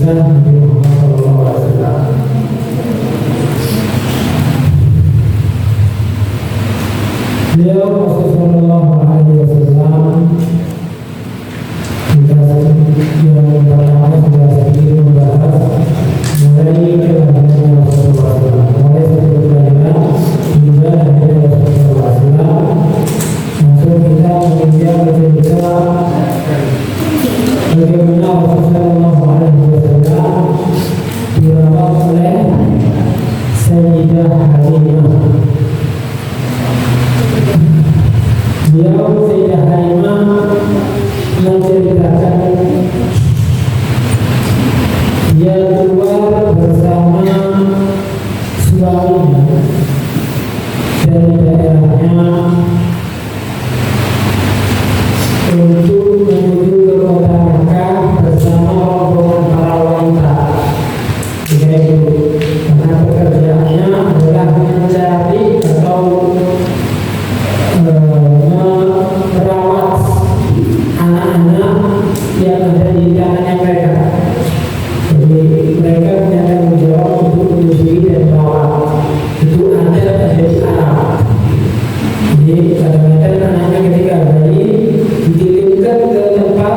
kisah Nabi Muhammad SAW. Beliau Rasulullah SAW yang pertama sudah sedikit membahas mulai kelahiran Rasulullah SAW, mulai sebelum kelahiran hingga lahirnya Rasulullah SAW. Langsung kita menginjak berbicara bagaimana Rasulullah SAW dirawat oleh Sayyidah Halimah. Beliau Sayyidah Halimah menceritakan dia keluar bersama suaminya dari daerahnya untuk menuju ke kota Mekah bersama rombongan para wanita. Yaitu karena pekerjaannya adalah mencari atau merawat anak-anak yang ada di tangannya mereka. Jadi mereka punya tanggung jawab untuk menyusui dan merawat. Itu ada di Arab. Jadi kadang-kadang anaknya ketika bayi dititipkan ke tempat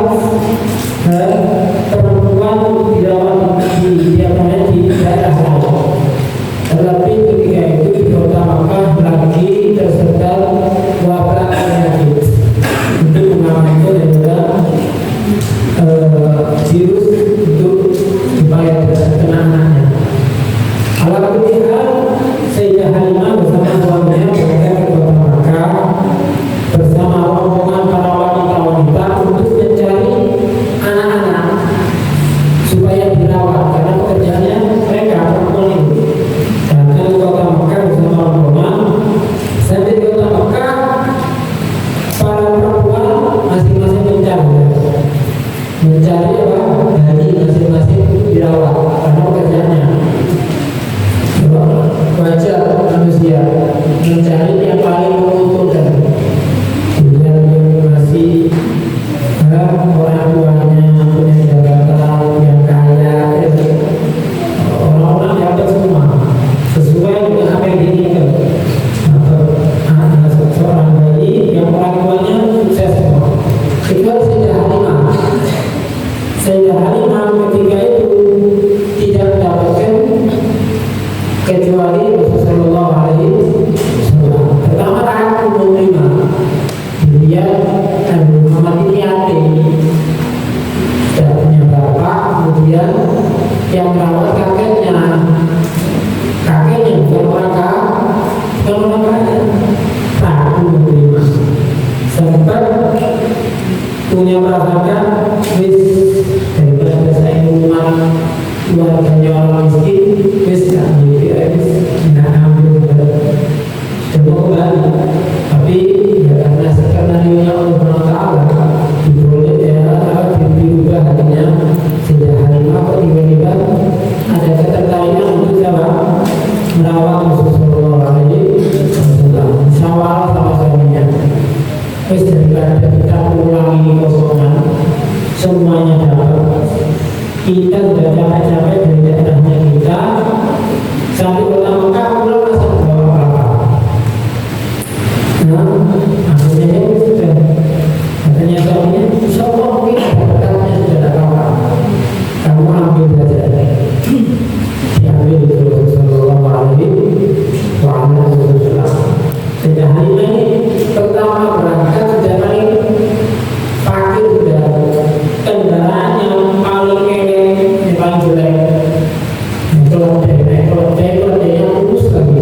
perempuan dirawat di daerah lain. Tetapi ketika itu di kota Makkah lagi tersebar wabah penyakit. Untuk mengamankan adalah virus untuk supaya tidak kena anaknya. Alhamdulillah Sayyidah Halimah bersama suaminya berangkat ke kota Makkah bersama rombongan para wanita untuk mencari anak-anak supaya dirawat, karena pekerjaannya mereka perempuan itu. Dan ke kota Makkah bersama rombongan. Sampai di kota Makkah, para perempuan masing-masing mencari apa? Bayi masing-masing untuk dirawat, karena pekerjaannya. Wajar manusia mencari yang paling menguntungkan. Yang masih orang tuanya punya jabatan yang kaya, orang-orang dapat semua sesuai dengan apa yang diinginkan. Seorang bayi yang orang tuanya sukses semua. Itu Sayyidah Halimah. Sayyidah Halimah ketika itu tidak mendapatkan kecuali Rasulullah SAW. Pertama aku menerima dia Nabi Muhammad ini yatim, tidak punya bapak. Kemudian yang merawat kakeknya bukan orang kaya. Aku menerima sempat punya merasakan daripada saya rumah keluarganya orang miskin, tidak ambil kembali. Tapi ya karena skenario Allah Ta'ala diboleh diubah hatinya Sayyidah Halimah kok tiba-tiba ada ketertarikan untuk merawat Rasulullah SAW. Musyawarah sama suaminya, daripada kita ulangi kosongan semuanya dapat. Kita sudah capek-capek dari daerahnya kita sampai kota Mekah pulang rasa bawa apa. Akhirnya dia sudah katanya suaminya, insya Allah mungkin berkatnya sudah ada apa. Kamu ambil saja. Diambil itu Rasulullah SAW. Sayyidah Halimah ini pertama berangkat sudah paling fakir, sudah kendaraan yang paling yang paling jelek. Kalau yang lurus lagi.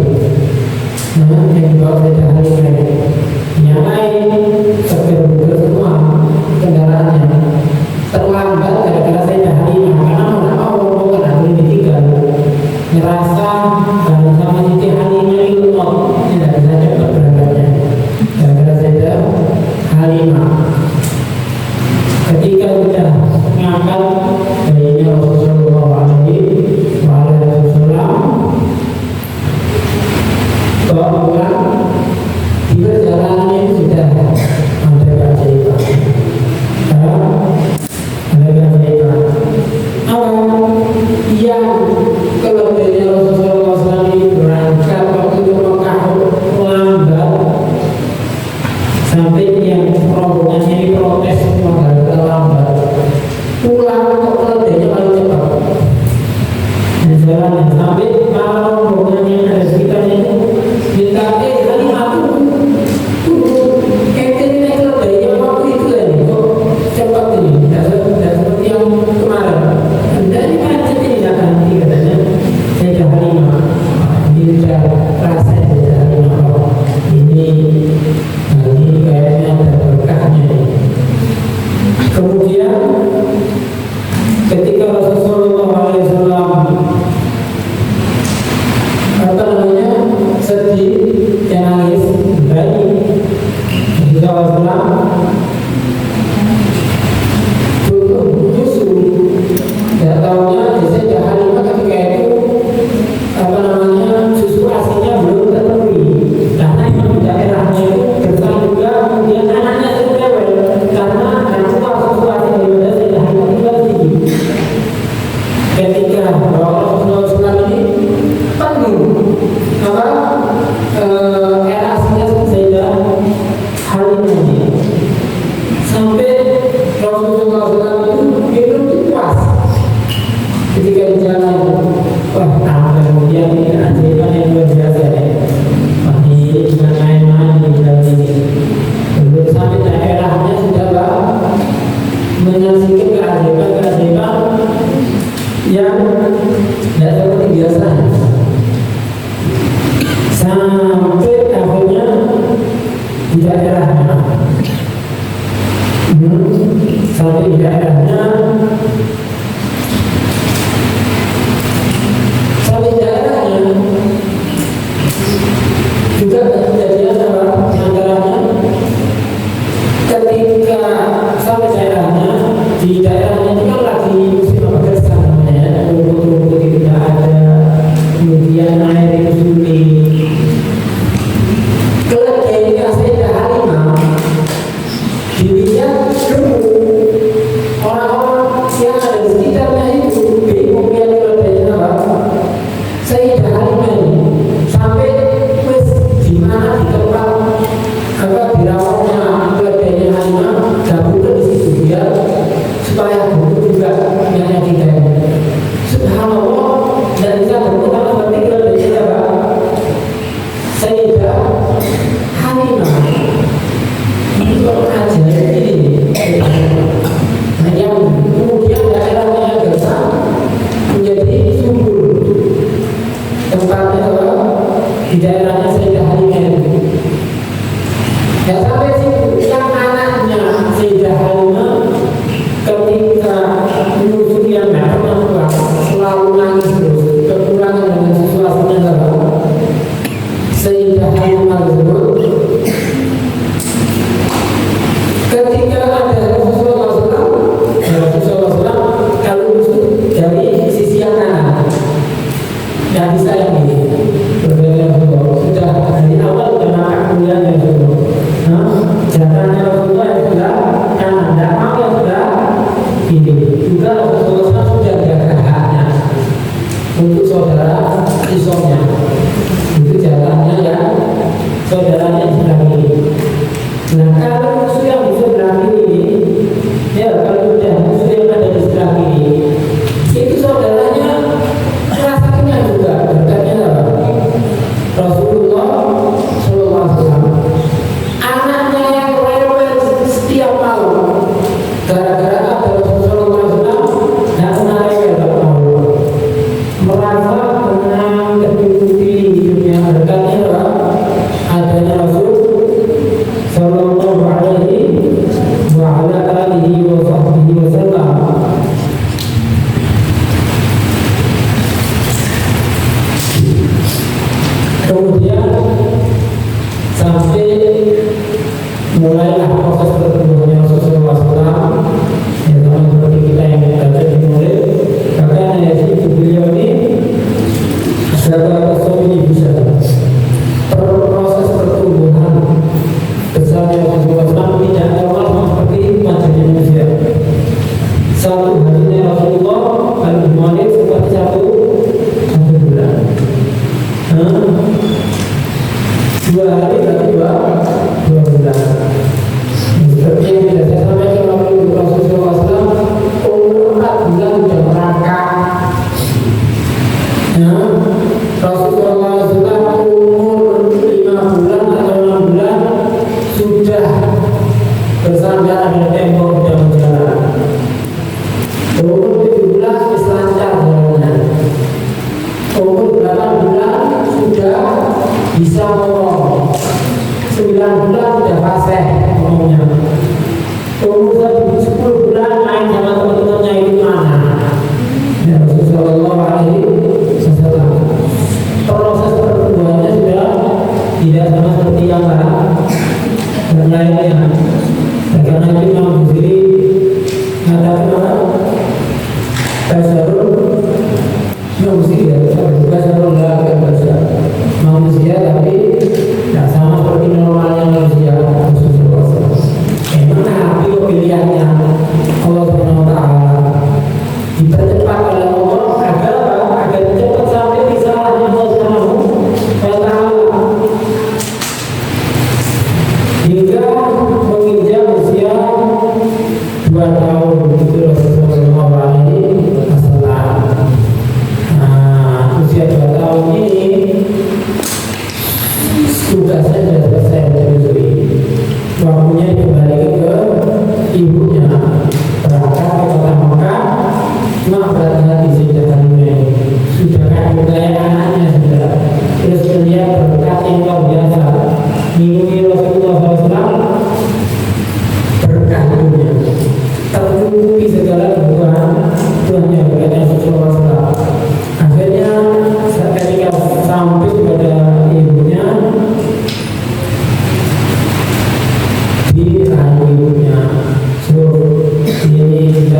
Yang dibawa Sayyidah Halimah ini. Yang lain seger-seger semua kendaraannya. Terlambat gara-gara Sayyidah Halimah, karena mau rombongan aku ditinggal. Ngerasa kalau sama Siti Halimah itu tidak bisa cepat berangkatnya. Gara-gara Sayyidah Halimah ketika sudah mengangkat bayinya Rasulullah SAW, bawa pulang di perjalanan itu sudah ada keajaiban. Ada keajaiban. Apa? ketika Rasulullah SAW sedih dan nangis bayi ketika Rasulullah justru tidak tahunya Sayyidah Halimah ketika itu susu aslinya belum terpenuhi karena memang di daerahnya itu bersama juga kemudian anaknya itu rewel karena susu asli daripada Sayyidah Halimah itu tinggi. Ketika Rasulullah SAW ini penuh era aslinya Sayyidah Halimah ini sampai Rasulullah SAW itu puas ketika di jalan. Wah, kemudian ini keajaiban yang luar biasa ya. Masih dengan main-main di dalam ini. Belum sampai daerahnya sudah menyaksikan keajaiban-keajaiban yang tidak seperti biasa. Sampai akhirnya di daerahnya, sampai di daerahnya juga kejadian antaranya ketika sampai daerahnya, di daerahnya itu kan lagi musim berkesan namanya, rumput-rumput itu tidak ada, kemudian air itu sulit. Keledainya Sayyidah Halimah dilihat dulu orang-orang yang ada di sekitarnya itu bingung lihat keledainya apa. Sayyidah Halimah ini sampai di mana di tempat dirawatnya keledainya Halimah dapur di situ biar supaya dulu juga yang kita subhanallah dan bisa berputar seperti keledainya apa Sayyidah Halimah itu aja ini yang kemudian daerahnya gersam menjadi subur tempatnya di daerahnya Sayyidah Halimah itu. Ya sampai situ yang anaknya Sayyidah Halimah ketika menyusui yang gak pernah pulang selalu nangis terus kekurangan dengan sesuatunya dalam Sayyidah Halimah tersebut ketika ada Rasulullah SAW kalau musuh dari sisi yang kanan tidak bisa yang ini sudah dari awal sudah makan kuliah yang dulu. Jalannya Rasulullah yang sudah kanan, tidak mau yang sudah ini. Juga Rasulullah sudah jaga haknya untuk saudara isomnya. Itu jalannya yang saudaranya yang sebelah kiri. Nah kalau musuh yang di sebelah kiri, ya kalau sudah musuh yang ada di sebelah kiri, itu saudaranya rasakannya juga berkatnya Rasulullah SAW anaknya yang rewel setiap malam gara-gara ada Rasulullah SAW tidak pernah rewel merasa tenang tercukupi hidupnya berkatnya adanya Rasul Sallallahu Alaihi Wasallam. Kemudian sampai mulailah proses pertumbuhannya Rasulullah SAW. Ya, sama seperti kita yang baca di murid, bahkan ya itu beliau ini secara ini bisa proses pertumbuhan besarnya Rasulullah SAW tidak normal seperti wajahnya manusia. Satu harinya Rasulullah kalau murid seperti satu bulan. 2 hari berarti 2 bulan. Seperti yang tidak saya sampaikan waktu Rasulullah SAW umur 4 bulan sudah merangkak. Rasulullah SAW umur 5 bulan atau 6 bulan sudah bersandar ada tembok dan berjalan. Umur 7 bulan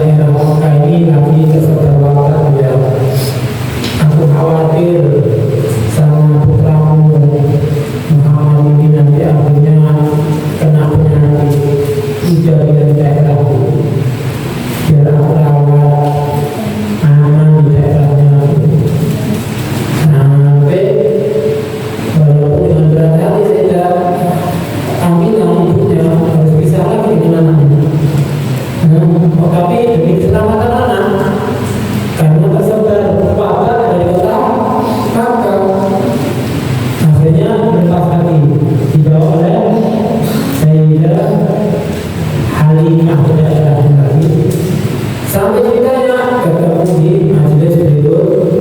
daerah Mekah ini lagi keseberangkatan ya. Aku khawatir sama putramu Muhammad ini nanti akhirnya kena penyakit ujar dan daerahku. Biar aku rawat aman di daerahnya. Sampai walaupun dengan berat hati saya Aminah ibunya harus bisa lagi dengan anaknya. Tapi demi keselamatan anak, karena tersebar wabah dari kota Makkah, akhirnya berlepas lagi dibawa oleh Sayyidah Halimah daerah lagi sampai ceritanya ketemu di majelis berikut